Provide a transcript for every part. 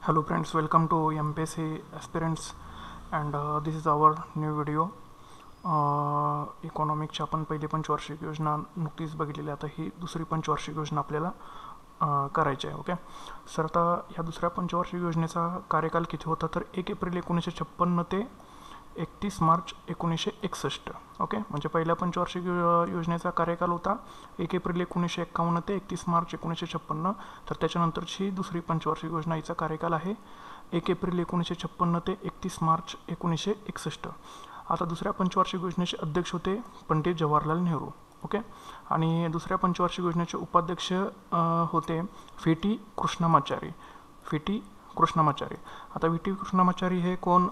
Hello friends, welcome to MPSC aspirants and this is our new video. इकॉनॉमिकची आपण पहिली पंचवार्षिक योजना नुकतीच बघितलेली, आता ही दुसरी पंचवार्षिक योजना आपल्याला करायची आहे. ओके सर, आता ह्या दुसऱ्या पंचवार्षिक योजनेचा कार्यकाल किती होता तर 1 एप्रिल 1956 ते 31 मार्च 1961. ओके, म्हणजे पहिल्या पंचवार्षिक योजनेचा कार्यकाल होता 1 एप्रिल 1951 ते 31 मार्च 1956. तर त्याच्यानंतरची दुसरी पंचवार्षिक योजना हिचा कार्यकाल आहे 1 एप्रिल 1956 ते 31 मार्च 1961. आता दुसऱ्या पंचवार्षिक योजनेचे अध्यक्ष होते पंडित जवाहरलाल नेहरू. ओके, आणि दुसऱ्या पंचवार्षिक योजनेचे उपाध्यक्ष होते व्ही टी कृष्णमाचारी. आता व्ही टी कृष्णमाचारी हे कोण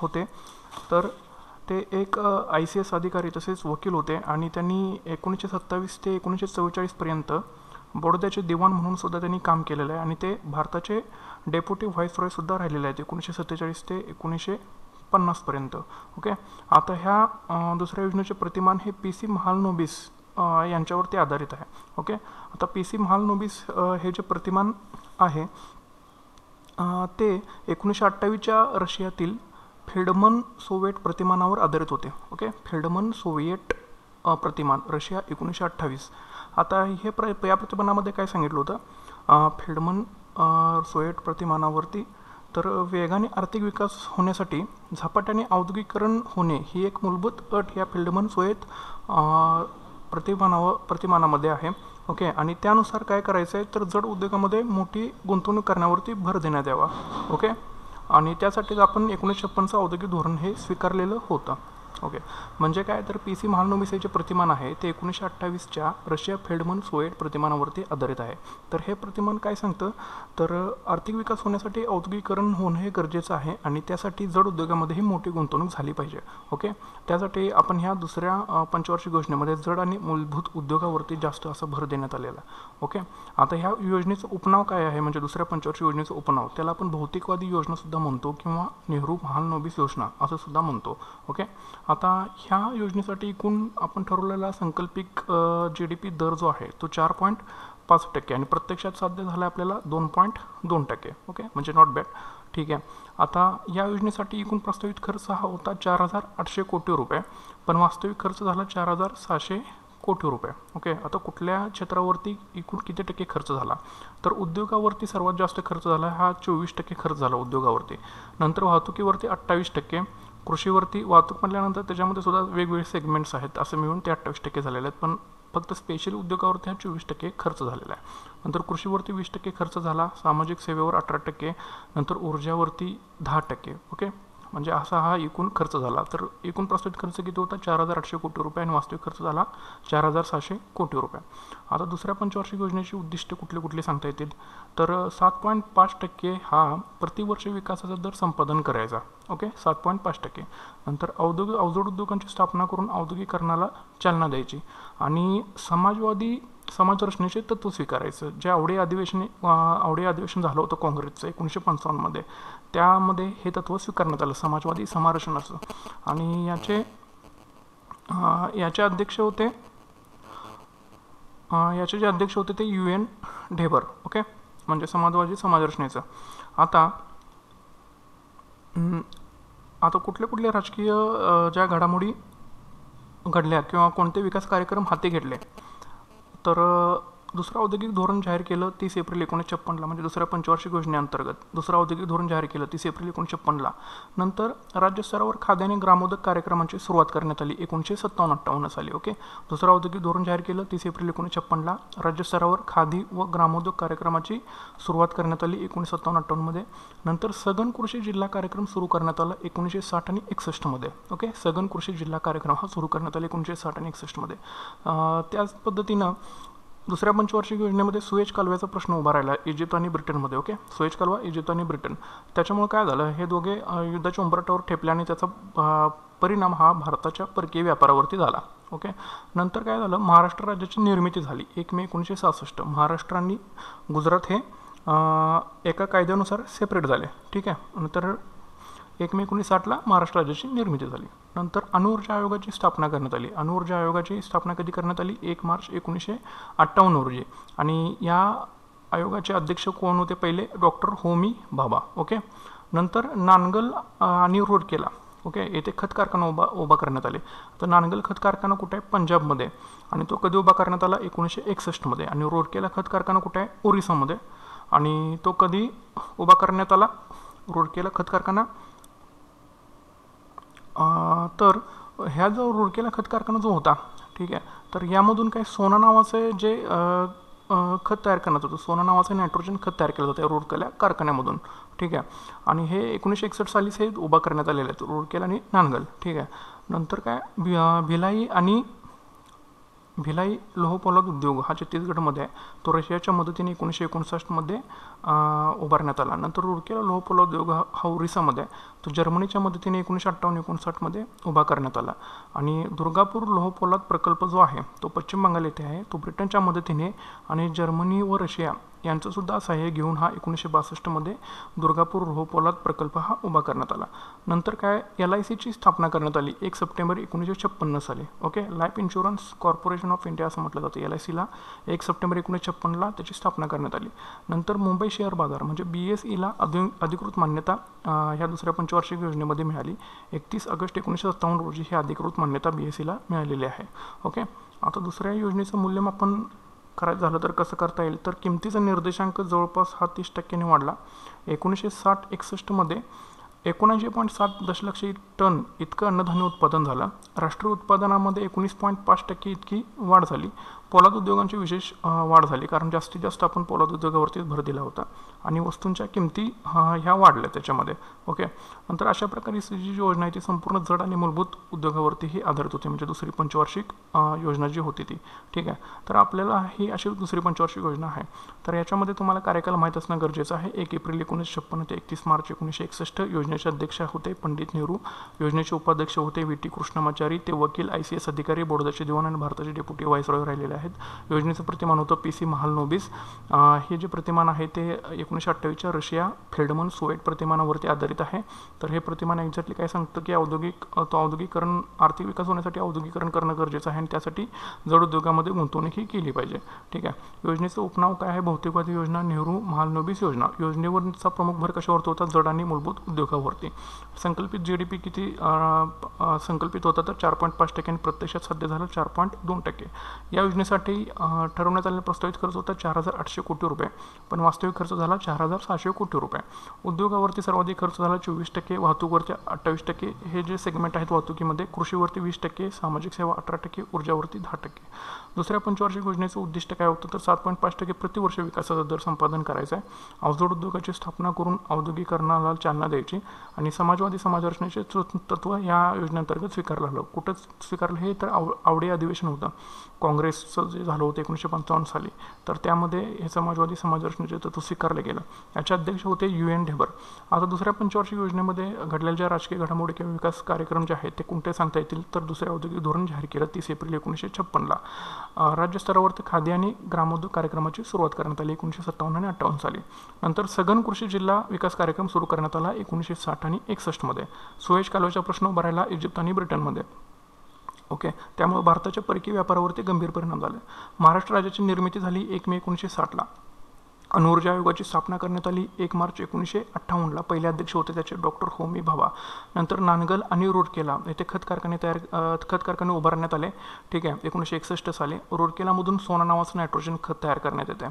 होते तर ते एक ICS अधिकारी तसेच वकील होते आणि त्यांनी 1927 ते 1944 पर्यंत बडोद्याचे दिवाण म्हणून सुद्धा त्यांनी काम केलेलं आहे आणि ते भारताचे डेप्युटी व्हाईसरॉय सुद्धा राहिलेले आहेत 1947 ते 1950 पर्यंत. ओके, आता ह्या दुसऱ्या योजनेचे प्रतिमान हे PC महालनोबिस यांच्यावरती आधारित आहे. ओके, आता PC महालनोबिस हे जे प्रतिमान आहे ते 1928च्या रशियातील फेल्डमन सोव्हिएट प्रतिमानावर आधारित होते. ओके, फेल्डमन सोव्हिएट प्रतिमान रशिया 1928. आता हे या प्रतिमानामध्ये काय सांगितलं होतं फेल्डमन सोव्हिएट प्रतिमानावरती, तर वेगाने आर्थिक विकास होण्यासाठी झपाट्याने औद्योगिकीकरण होणे ही एक मूलभूत अट या फेल्डमन सोव्हिएट प्रतिमानामध्ये आहे. ओके, आणि त्यानुसार काय करायचं आहे तर जड उद्योगामध्ये मोठी गुंतवणूक करण्यावरती भर देण्यात यावा. ओके, आणि त्यासाठीच आपण 1956चं औद्योगिक धोरण हे स्वीकारलेलं होतं. ओके, म्हणजे काय तर PC महालनोबिस जे प्रतिमान आहे ते 1928च्या रशिया फेल्डमन सोव्हिएट प्रतिमानावरती आधारित आहे. तर हे प्रतिमान काय सांगतं तर आर्थिक विकास होण्यासाठी औद्योगिकीकरण होणं हे गरजेचं आहे आणि त्यासाठी जड उद्योगामध्येही मोठी गुंतवणूक झाली पाहिजे. ओके, त्यासाठी आपण ह्या दुसऱ्या पंचवार्षिक योजनेमध्ये जड आणि मूलभूत उद्योगावरती जास्त असं भर देण्यात आलेला आहे. ओके, आता ह्या योजनेचं उपनाव काय आहे म्हणजे दुसऱ्या पंचवार्षिक योजनेचं उपनाव त्याला आपण भौतिकवादी योजनासुद्धा म्हणतो किंवा नेहरू महालनोबिस योजना असं सुद्धा म्हणतो. ओके, आता ह्या योजनेसाठी एकूण आपण ठरवलेला सांकल्पिक GDP दर जो आहे तो 4.5% आणि प्रत्यक्षात साध्य झाला आपल्याला 2.2%. ओके, म्हणजे नॉट बॅड. ठीक आहे, आता या योजनेसाठी एकूण प्रस्तावित खर्च हा होता 4,800 कोटी रुपये, पण वास्तविक खर्च झाला 4,600 कोटी रुपये. ओके, आता कुठल्या क्षेत्रावरती एकूण किती टक्के खर्च झाला तर उद्योगावरती सर्वात जास्त खर्च झाला, हा 24% खर्च झाला उद्योगावरती. नंतर वाहतुकीवरती 28%, कृषीवरती वाहतूक म्हटल्यानंतर त्याच्यामध्ये सुद्धा वेगवेगळे सेगमेंट्स आहेत, असं मिळून ते 28% झालेले आहेत, पण फक्त स्पेशल उद्योगावरती हा 24% खर्च झालेला आहे. नंतर कृषीवरती 20% खर्च झाला, सामाजिक सेवेवर 18%, नंतर ऊर्जावरती 10%. ओके, म्हणजे असा हा एकूण खर्च झाला. तर एकूण प्रस्तावित खर्च किती होता 4,800 कोटी रुपये आणि वास्तविक खर्च झाला 4,600 कोटी रुपये. आता दुसऱ्या पंचवार्षिक योजनेची उद्दिष्ट कुठले सांगता येतील तर 7.5% हा प्रतिवर्ष विकासाचा दर संपादन करायचा. ओके, 7.5%. नंतर अवजड उद्योगांची स्थापना करून औद्योगिकरणाला चालना द्यायची आणि समाजवादी समाजरचनेचे तत्त्व स्वीकारायचं. जे आवडे अधिवेशन झालं होतं काँग्रेसचं 1955 त्यामध्ये हे तत्त्व स्वीकारण्यात आलं, समाजवादी समाजरचनाचं. आणि याचे अध्यक्ष होते जे अध्यक्ष होते ते UN ढेबर. ओके, म्हणजे समाजवादी समाजरचनेचं. आता कुठले राजकीय ज्या घडामोडी घडल्या किंवा कोणते विकास कार्यक्रम हाती घेतले तर दुसरं औद्योगिक धोरण जाहीर केलं 30 एप्रिल 1956ला, म्हणजे दुसऱ्या पंचवार्षिक योजनेअंतर्गत दुसरं औद्योगिक धोरण जाहीर केलं 30 एप्रिल 1956ला. नंतर राज्यस्तरावर खाद्य आणि ग्रामोद्योग कार्यक्रमांची सुरुवात करण्यात आली 1957-58 साली. ओके, दुसरं औद्योगिक धोरण जाहीर केलं 30 एप्रिल 1956ला. राज्यस्तरावर खादी व ग्रामोद्योग कार्यक्रमाची सुरुवात करण्यात आली 1957-58. नंतर सघन कृषी जिल्हा कार्यक्रम सुरू करण्यात आला 1960 आणि 61. ओके, सघन कृषी जिल्हा कार्यक्रम हा सुरू करण्यात आला 1960 आणि 61. त्याच पद्धतीनं दुसऱ्या पंचवार्षिक योजनेमध्ये सुएज कालव्याचा प्रश्न उभा राहिला इजिप्त आणि ब्रिटनमध्ये. ओके, सुएज कालवा इजिप्त आणि ब्रिटन, त्याच्यामुळे काय झालं हे दोघे युद्धाच्या उंबरठ्यावर ठेपले आणि त्याचा परिणाम हा भारताच्या परकीय व्यापारावरती झाला. ओके, नंतर काय झालं महाराष्ट्र राज्याची निर्मिती झाली 1 मे 1966. महाराष्ट्र आणि गुजरात हे एका कायद्यानुसार सेपरेट झाले. ठीक आहे, नंतर 1 मे 1960ला महाराष्ट्र राज्याची निर्मिती झाली. नंतर अणुऊर्जा आयोगाची स्थापना करण्यात आली. अणुऊर्जा आयोगाची स्थापना कधी करण्यात आली 1 मार्च 1958 रोजी. आणि या आयोगाचे अध्यक्ष कोण होते पहिले? डॉक्टर होमी भाभा. ओके. नंतर नानगल आणि रूरकेला, ओके, येथे खत कारखाना उभा करण्यात आले. तर नानगल खत कारखाना कुठे आहे? पंजाबमध्ये. आणि तो कधी उभा करण्यात आला? 1961 आणि रूरकेला खत कारखाना कुठे आहे? ओरिसामध्ये. आणि तो कधी उभा करण्यात आला रूरकेला खत कारखाना? तर ह्या जो रूरकेला खत कारखाना जो होता, ठीक आहे, तर यामधून काय सोना नावाचं जे खत तयार करण्यात होतं, सोना नावाचं नायट्रोजन खत तयार केलं जातं रूरकेला कारखान्यामधून, ठीक आहे. आणि हे 1961 सालीच हे उभा करण्यात आलेलं आहे रूरकेला आणि नानगल, ठीक आहे. नंतर काय भिलाई लोहपोलाद उद्योग हा छत्तीसगडमध्ये आहे. तो रशियाच्या मदतीने 1959 उभारण्यात आला. नंतर रूरकेला लोहपोलाद उद्योग हा ओरिसामध्ये आहे. तो जर्मनीच्या मदतीने 1958-59 उभा करण्यात आला. आणि दुर्गापूर लोहपोलाद प्रकल्प जो आहे तो पश्चिम बंगाल येथे आहे. तो ब्रिटनच्या मदतीने आणि जर्मनी व रशिया यांचंसुद्धा सहाय्य घेऊन हा 1962 दुर्गापूर लोहपोलाद प्रकल्प हा उभा करण्यात आला. नंतर काय LICची स्थापना करण्यात आली 1 सप्टेंबर 1956 साली. Okay. Life insurance corporation of India असं म्हटलं जातं. LICला 1 सप्टेंबर 1956 त्याची स्थापना करण्यात आली. नंतर मुंबई शेअर बाजार म्हणजे BSEला अधिकृत मान्यता ह्या दुसऱ्या पंचवार्षिक योजनेमध्ये मिळाली. 31 ऑगस्ट 1957 रोजी ही अधिकृत मान्यता BSEला मिळालेली आहे. ओके. आता दुसऱ्या योजनेचं मूल्यमापन करायचं झालं तर कसं करता येईल? तर किमतीचा निर्देशांक जवळपास हा 30% वाढला. 1960-61 79.7 दशलक्ष टन इतकं अन्नधान्य उत्पादन झालं. राष्ट्रीय उत्पादनामध्ये 19.5% इतकी वाढ झाली. पोलाद उद्योगांची विशेष वाढ झाली, कारण जास्तीत जास्त आपण पोलाद उद्योगावरतीच भर दिला होता आणि वस्तूंच्या किमती ह्या वाढल्या त्याच्यामध्ये. ओके. नंतर अशा प्रकारे जी योजना आहे ती संपूर्ण जड आणि मूलभूत उद्योगावरती ही आधारित होती, म्हणजे दुसरी पंचवार्षिक योजना जी होती ती, ठीक आहे. तर आपल्याला ही अशी दुसरी पंचवार्षिक योजना आहे. तर याच्यामध्ये तुम्हाला कार्यकाल माहीत असणं गरजेचं आहे. 1 एप्रिल 1956 ते 31 मार्च 1961 योजनेचे अध्यक्ष होते पंडित नेहरू. योजनेचे उपाध्यक्ष होते VT कृष्णमाचारी. ते वकील, ICS अधिकारी, बडोद्याचे दिवाण आणि भारताचे डेप्युटी व्हाईसरॉय राहिलेले आहेत. योजनेचं प्रतिमान होतं PC महालनोबिस. हे जे प्रतिमान आहे ते 1928च्या रशिया फेल्डमन सोव्हिएट प्रतिमानावरती आधारित आहे. तर हे प्रतिमान एक्झॅक्टली काय सांगतं की औद्योगिकरण, आर्थिक विकास होण्यासाठी औद्योगिकरण करणं गरजेचं आहे आणि त्यासाठी जड उद्योगामध्ये गुंतवणूकही केली पाहिजे, ठीक आहे. योजनेचं उपनाव काय आहे? बहुतेकवादी योजना, नेहरू महालनोबिस योजना. योजनेवरचा प्रमुख भर कशावरती होता? जड आणि मूलभूत उद्योगावरती. संकल्पित GDP किती संकल्पित होता? तर 4.5% आणि प्रत्यक्षात साध्य झालं 4.2%. या योजनेसाठी ठरवण्यात आलेला प्रस्तावित खर्च होता 4,800 कोटी रुपये, पण वास्तविक खर्च झाला 4,600 कोटी रुपये. उद्योगावरती सर्वाधिक खर्च झाला 24%, वाहतूकवरती 28%. हे जे सेगमेंट आहेत वाहतुकीमध्ये, कृषीवरती 20%, सामाजिक सेवा 18%, ऊर्जावरती 10%. दुसऱ्या पंचवार्षिक योजनेचं उद्दिष्ट काय होतं? तर 7.5% प्रतिवर्ष विकासाचा दर संपादन करायचा आहे. अवजड उद्योगाची स्थापना करून औद्योगिकरणाला चालना द्यायची आणि समाजवादी समाजरचनेचे तत्व या योजनेअंतर्गत स्वीकारलं आलं. कुठंच स्वीकारलं हे? तर आवडी अधिवेशन होतं काँग्रेसचं जे झालं होतं 1955 साली. तर त्यामध्ये हे समाजवादी समाजरचनेचे तत्व स्वीकारले गेलं. याचे अध्यक्ष होते UN ढेबर. आता दुसऱ्या पंचवार्षिक योजनेमध्ये घडलेल्या ज्या राजकीय घडामोडी किंवा विकास कार्यक्रम जे आहेत ते कोणते सांगता येतील? तर दुसरे औद्योगिक धोरण जाहीर केलं 30 एप्रिल 1956. राज्य स्तरावरती खादी आणि ग्रामोद्योग कार्यक्रमाची सुरुवात करण्यात आली 1957 आणि 58 साली. नंतर सघन कृषी जिल्हा विकास कार्यक्रम सुरू करण्यात आला 1960 आणि 61. सुएझ कालव्याचा प्रश्न उभा राहिला इजिप्त आणि ब्रिटनमध्ये. ओके. त्यामुळे भारताच्या परकीय व्यापारावरती गंभीर परिणाम झाले. महाराष्ट्र राज्याची निर्मिती झाली 1 मे 1960ला. अणुऊर्जा आयोगाची स्थापना करण्यात आली 1 मार्च 1958ला. पहिले अध्यक्ष होते त्याचे डॉक्टर होमी भाभा. नंतर नानगल आणि रूरकेला येथे खत कारखाने उभारण्यात आले, ठीक आहे, 1961 साली. रूरकेलामधून सोना नावाचं नायट्रोजन खत तयार करण्यात येते.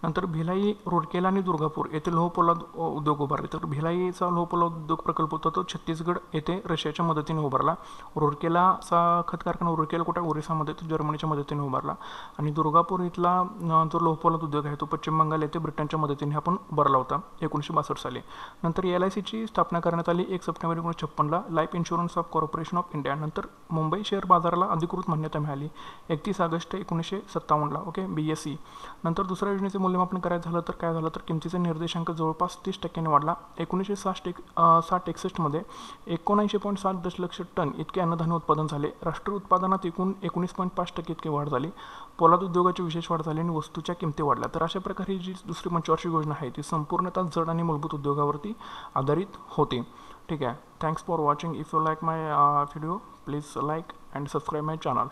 नंतर भिलाई, रूरकेला आणि दुर्गापूर येथे लोहपोलाद उद्योग उभारले. तर भिलाईचा लोहपोलाद उद्योग प्रकल्प होता तो छत्तीसगड येथे रशियाच्या मदतीने उभारला. रूरकेलाचा खत कारखाना रूरकेला कुठे? ओरिसामध्ये, तो जर्मनीच्या मदतीने उभारला. आणि दुर्गापूर इथला जो लोहपोलाद उद्योग आहे तो पश्चिम बंगाल येथे ब्रिटनच्या मदतीने आपण उभारला होता 1962 साली. नंतर LICची स्थापना करण्यात आली 1 सप्टेंबर 1956ला. Life insurance of corporation of India. नंतर मुंबई शेअर बाजाराला अधिकृत मान्यता मिळाली 31 ऑगस्ट 1957ला. ओके. BSE. नंतर दुसऱ्या योजनेचे मूल्यमापन करायचं झालं तर काय झालं? तर किमतीचा निर्देशांक जवळपास 30% वाढला. 1960-61 79.7 दशलक्ष टन इतके अन्नधान्य उत्पादन झाले. राष्ट्रीय उत्पादनात एकूण 19.5% इतकी वाढ झाली. पोलाद उद्योगाची विशेष वाढ झाली आणि वस्तूच्या किमती वाढल्या. तर अशा प्रकारे जी दुसरी पंचवार्षिक योजना आहे ती संपूर्णतः जड आणि मूलभूत उद्योगावरती आधारित होती, ठीक आहे. Thanks for watching. If you like my video please like and subscribe my channel.